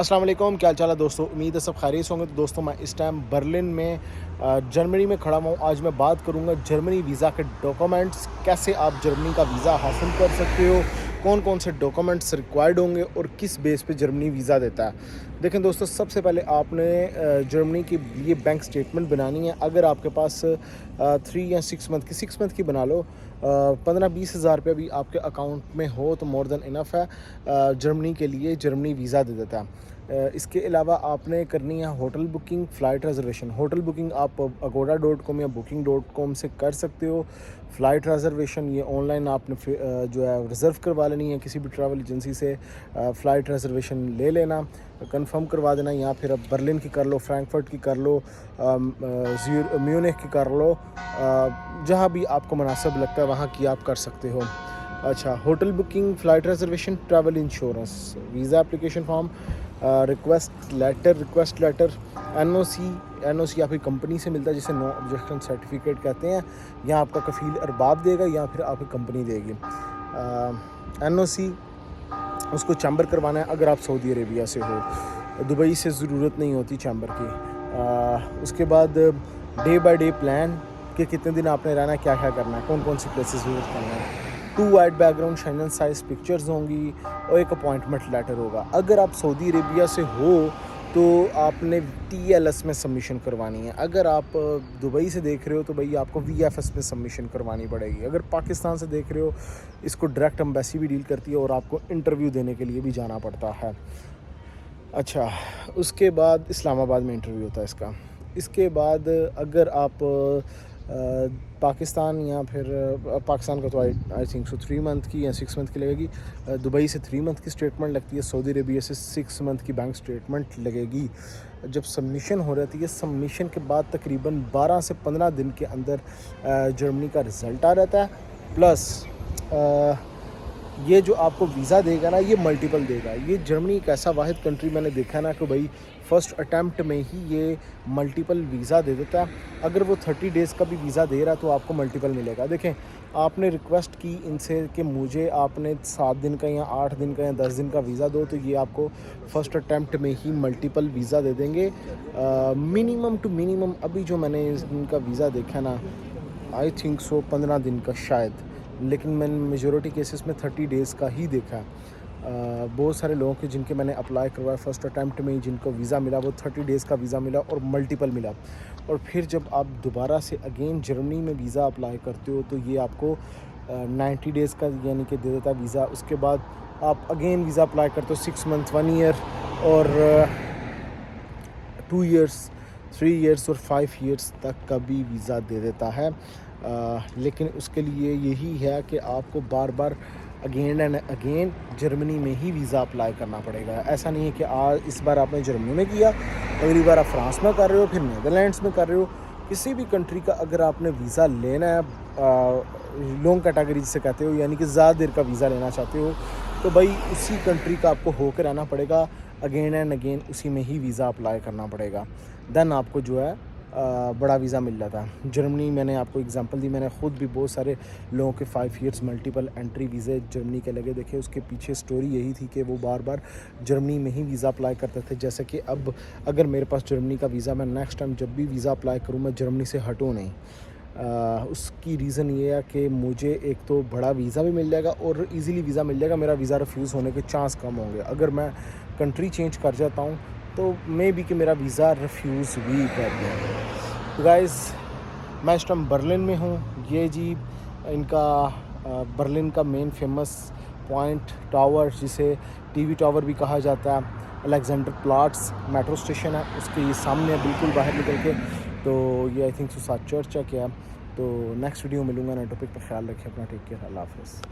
अस्सलाम वालेकुम, क्या चाल है दोस्तों। उम्मीद है सब खैरियत होंगे। तो दोस्तों मैं इस टाइम बर्लिन में जर्मनी में खड़ा हूँ। आज मैं बात करूँगा जर्मनी वीज़ा के डॉक्यूमेंट्स, कैसे आप जर्मनी का वीज़ा हासिल कर सकते हो, कौन कौन से डॉक्यूमेंट्स रिक्वायर्ड होंगे और किस बेस पे जर्मनी वीज़ा देता है। देखें दोस्तों, सबसे पहले आपने जर्मनी के लिए बैंक स्टेटमेंट बनानी है। अगर आपके पास 3 या 6 मंथ की 6 मंथ की बना लो, 15-20 हज़ार रुपये भी आपके अकाउंट में हो तो मोर देन इनफ है। जर्मनी के लिए जर्मनी वीज़ा दे देता है। इसके अलावा आपने करनी है hotel booking, flight reservation. Hotel booking आप agoda.com या booking.com से कर सकते हो। फ़्लाइट रिज़र्वेशन ये ऑनलाइन आपने जो है रिज़र्व करवा लेनी है किसी भी ट्रैवल एजेंसी से। फ़्लाइट रिज़र्वेशन ले लेना, कंफर्म करवा देना, या फिर अब बर्लिन की कर लो, फ्रैंकफर्ट की कर लो, म्यूनिख की कर लो, जहाँ भी आपको मुनासिब लगता है वहाँ की आप कर सकते हो। अच्छा, hotel booking, flight reservation, travel insurance, visa application form, request letter, NOC आपकी कंपनी से मिलता है जिसे नो ऑब्जेक्शन सर्टिफिकेट कहते हैं, या आपका कफ़ील अरबाब देगा या फिर आपकी कंपनी देगी। एनओसी उसको चैम्बर करवाना है अगर आप सऊदी अरेबिया से हो, दुबई से ज़रूरत नहीं होती चैम्बर की। उसके बाद डे बाय डे प्लान कि कितने दिन आपने रहना है, क्या क्या करना है, कौन कौन सी प्लेसेस विजिट करना है। 2 white background Schengen size pictures होंगी और एक अपॉइंटमेंट लेटर होगा। अगर आप सऊदी अरेबिया से हो तो आपने TLS में सबमिशन करवानी है। अगर आप दुबई से देख रहे हो तो भाई आपको VFS में सबमिशन करवानी पड़ेगी। अगर पाकिस्तान से देख रहे हो, इसको डायरेक्ट एम्बेसी भी डील करती है और आपको इंटरव्यू देने के लिए भी जाना पड़ता है। अच्छा, उसके बाद इस्लामाबाद में इंटरव्यू होता है इसका। इसके बाद अगर आप पाकिस्तान या फिर पाकिस्तान का तो आई थिंक सो 3 मंथ की या 6 मंथ की लगेगी। दुबई से 3 मंथ की स्टेटमेंट लगती है, सऊदी अरेबिया से 6 मंथ की बैंक स्टेटमेंट लगेगी। जब सबमिशन हो रहती है, सबमिशन के बाद तकरीबन 12 से 15 दिन के अंदर जर्मनी का रिज़ल्ट आ रहता है। प्लस ये जो आपको वीज़ा देगा ना, ये मल्टीपल देगा। ये जर्मनी एक ऐसा वाहिद कंट्री मैंने देखा ना कि भाई फ़र्स्ट अटैम्प्ट में ही ये मल्टीपल वीज़ा दे देता है। अगर वो 30 डेज़ का भी वीज़ा दे रहा है तो आपको मल्टीपल मिलेगा। देखें, आपने रिक्वेस्ट की इनसे कि मुझे आपने 7 दिन का या 8 दिन का या 10 दिन का वीज़ा दो, तो ये आपको फ़र्स्ट अटैम्प्ट में ही मल्टीपल वीज़ा दे देंगे। मिनिमम टू मिनिमम अभी जो मैंने इनका वीज़ा देखा ना, आई थिंक सो 15 दिन का शायद, लेकिन मैंने मेजॉरिटी केसेस में 30 डेज़ का ही देखा है। बहुत सारे लोगों के जिनके मैंने अप्लाई करवाया फर्स्ट अटैम्प्ट में ही, जिनको वीज़ा मिला वो 30 डेज़ का वीज़ा मिला और मल्टीपल मिला। और फिर जब आप दोबारा से अगेन जर्मनी में वीज़ा अप्लाई करते हो तो ये आपको 90 डेज़ का यानी कि दे देता है वीज़ा। उसके बाद आप अगेन वीज़ा अप्लाई करते हो 6 मंथ, 1 ईयर और 2 ईयर्स, 3 ईयर्स और 5 ईयर्स तक का भी वीज़ा दे देता है। लेकिन उसके लिए यही है कि आपको बार बार अगेन एंड अगेन जर्मनी में ही वीज़ा अप्लाई करना पड़ेगा। ऐसा नहीं है कि आज इस बार आपने जर्मनी में किया, अगली बार आप फ्रांस में कर रहे हो, फिर नीदरलैंड्स में कर रहे हो। किसी भी कंट्री का अगर आपने वीज़ा लेना है, लॉन्ग कैटेगरी जिसे कहते हो, यानी कि ज़्यादा देर का वीज़ा लेना चाहते हो, तो भाई उसी कंट्री का आपको होकर रहना पड़ेगा। अगेन एंड अगेन उसी में ही वीज़ा अप्लाई करना पड़ेगा, देन आपको जो है बड़ा वीज़ा मिल जाता है। जर्मनी मैंने आपको एग्जांपल दी, मैंने ख़ुद भी बहुत सारे लोगों के 5 ईयर्स मल्टीपल एंट्री वीज़े जर्मनी के लगे देखे। उसके पीछे स्टोरी यही थी कि वो बार बार जर्मनी में ही वीज़ा अप्लाई करते थे। जैसे कि अब अगर मेरे पास जर्मनी का वीज़ा, मैं नेक्स्ट टाइम जब भी वीज़ा अप्लाई करूँ मैं जर्मनी से हटूँ नहीं। उसकी रीज़न ये है कि मुझे एक तो बड़ा वीज़ा भी मिल जाएगा और इजीली वीज़ा मिल जाएगा, मेरा वीज़ा रिफ्यूज़ होने के चांस कम होंगे। अगर मैं कंट्री चेंज कर जाता हूँ तो मे बी कि मेरा वीज़ा रिफ्यूज़ भी कर दें। तो गाइज़, मैं इस टाइम बर्लिन में हूँ। ये जी इनका बर्लिन का मेन फेमस पॉइंट टावर, जिसे टीवी टावर भी कहा जाता है, अलेक्जेंडर प्लाट्स मेट्रो स्टेशन है, उसके ये सामने बिल्कुल बाहर निकल के। तो ये आई थिंक सो साथ चर्च है क्या। तो नेक्स्ट वीडियो मिलूँगा नए टॉपिक पर। ख्याल रखें अपना, टेक केयर, अल्लाह हाफ़िज़।